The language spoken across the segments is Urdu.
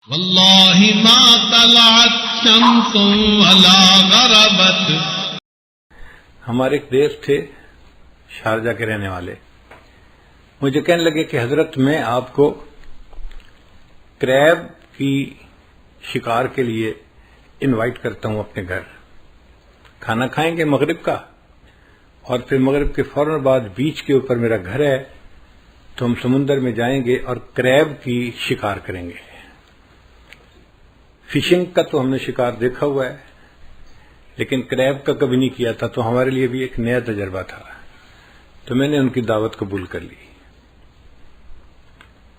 واللہ ما طلعت شمس ولا غربت. ہمارے ایک دوست تھے شارجہ کے رہنے والے، مجھے کہنے لگے کہ حضرت میں آپ کو کریب کی شکار کے لیے انوائٹ کرتا ہوں اپنے گھر، کھانا کھائیں گے مغرب کا، اور پھر مغرب کے فوراً بعد بیچ کے اوپر میرا گھر ہے تو ہم سمندر میں جائیں گے اور کریب کی شکار کریں گے. فشنگ کا تو ہم نے شکار دیکھا ہوا ہے لیکن کریب کا کبھی نہیں کیا تھا، تو ہمارے لیے بھی ایک نیا تجربہ تھا. تو میں نے ان کی دعوت قبول کر لی.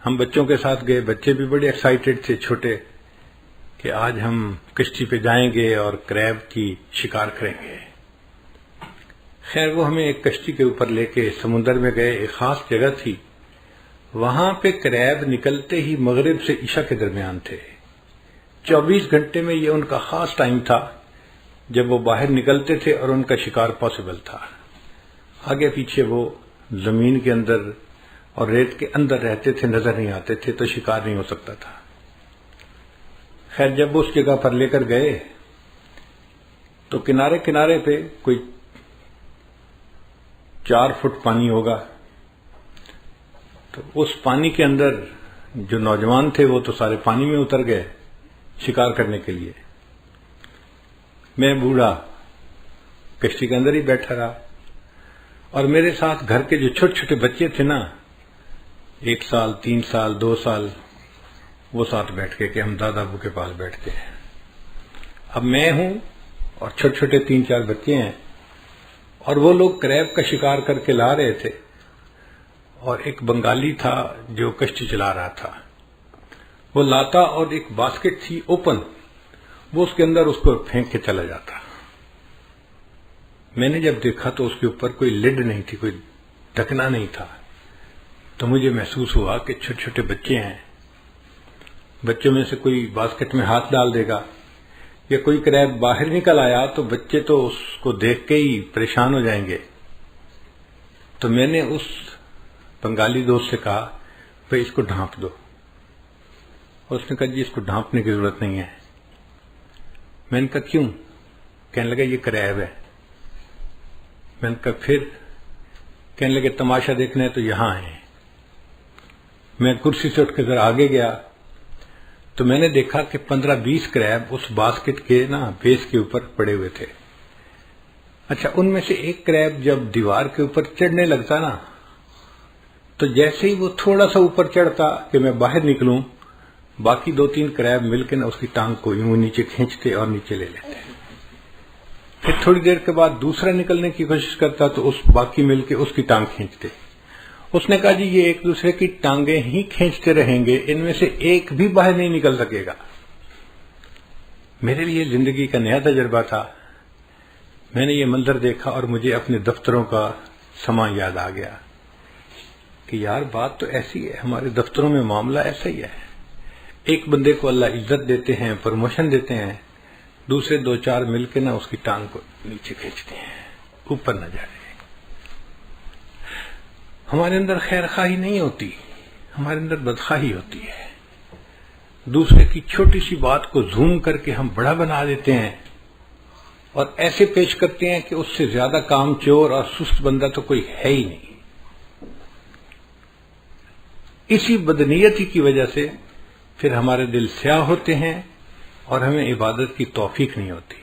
ہم بچوں کے ساتھ گئے، بچے بھی بڑے ایکسائٹڈ تھے چھوٹے کہ آج ہم کشتی پہ جائیں گے اور کریب کی شکار کریں گے. خیر وہ ہمیں ایک کشتی کے اوپر لے کے سمندر میں گئے. ایک خاص جگہ تھی، وہاں پہ کریب نکلتے ہی مغرب سے عشاء کے درمیان تھے. 24 گھنٹے میں یہ ان کا خاص ٹائم تھا جب وہ باہر نکلتے تھے اور ان کا شکار پاسبل تھا. آگے پیچھے وہ زمین کے اندر اور ریت کے اندر رہتے تھے، نظر نہیں آتے تھے، تو شکار نہیں ہو سکتا تھا. خیر جب وہ اس جگہ پر لے کر گئے تو کنارے کنارے پہ کوئی 4 فٹ پانی ہوگا. تو اس پانی کے اندر جو نوجوان تھے وہ تو سارے پانی میں اتر گئے شکار کرنے کے لیے. میں بوڑھا کشتی کے اندر ہی بیٹھا رہا، اور میرے ساتھ گھر کے جو چھوٹے چھوٹے بچے تھے نا، 1 سال 3 سال 2 سال، وہ ساتھ بیٹھ کے کہ ہم دادا ابو کے پاس بیٹھتے ہیں. اب میں ہوں اور چھوٹے چھوٹے 3-4 بچے ہیں، اور وہ لوگ کریب کا شکار کر کے لا رہے تھے، اور ایک بنگالی تھا جو کشتی چلا رہا تھا. وہ لاتا اور ایک باسکٹ تھی اوپن، وہ اس کے اندر اس کو پھینک کے چلا جاتا. میں نے جب دیکھا تو اس کے اوپر کوئی لڈ نہیں تھی، کوئی ڈھکنا نہیں تھا. تو مجھے محسوس ہوا کہ چھوٹے چھوٹے بچے ہیں، بچوں میں سے کوئی باسکٹ میں ہاتھ ڈال دے گا یا کوئی کریب باہر نکل آیا تو بچے تو اس کو دیکھ کے ہی پریشان ہو جائیں گے. تو میں نے اس بنگالی دوست سے کہا بھئی اس کو ڈھانپ دو. اس نے کہا جی اس کو ڈھانپنے کی ضرورت نہیں ہے. میں نے کہا کیوں؟ کہنے لگا یہ کریب ہے. میں نے کہا پھر؟ کہنے لگے تماشا دیکھنا ہے تو یہاں آئے. میں کرسی سے اٹھ کے ذرا آگے گیا تو میں نے دیکھا کہ 15-20 کریب اس باسکٹ کے نا بیس کے اوپر پڑے ہوئے تھے. اچھا ان میں سے ایک کریب جب دیوار کے اوپر چڑھنے لگتا نا، تو جیسے ہی وہ تھوڑا سا اوپر چڑھتا کہ میں باہر نکلوں، باقی 2-3 کریب مل کے نا اس کی ٹانگ کو یوں نیچے کھینچتے اور نیچے لے لیتے. پھر تھوڑی دیر کے بعد دوسرا نکلنے کی کوشش کرتا تو اس باقی مل کے اس کی ٹانگ کھینچتے. اس نے کہا جی یہ ایک دوسرے کی ٹانگیں ہی کھینچتے رہیں گے، ان میں سے ایک بھی باہر نہیں نکل سکے گا. میرے لیے زندگی کا نیا تجربہ تھا. میں نے یہ منظر دیکھا اور مجھے اپنے دفتروں کا سما یاد آ گیا کہ یار بات تو ایسی ہے، ہمارے دفتروں میں معاملہ ایسا ہی ہے. ایک بندے کو اللہ عزت دیتے ہیں، پروموشن دیتے ہیں، دوسرے 2-4 مل کے نا اس کی ٹانگ کو نیچے کھینچتے ہیں، اوپر نہ جائے. ہمارے اندر خیر خواہی نہیں ہوتی، ہمارے اندر بدخواہی ہوتی ہے. دوسرے کی چھوٹی سی بات کو زوم کر کے ہم بڑا بنا دیتے ہیں اور ایسے پیش کرتے ہیں کہ اس سے زیادہ کام چور اور سست بندہ تو کوئی ہے ہی نہیں. اسی بدنیتی کی وجہ سے پھر ہمارے دل سیاہ ہوتے ہیں اور ہمیں عبادت کی توفیق نہیں ہوتی.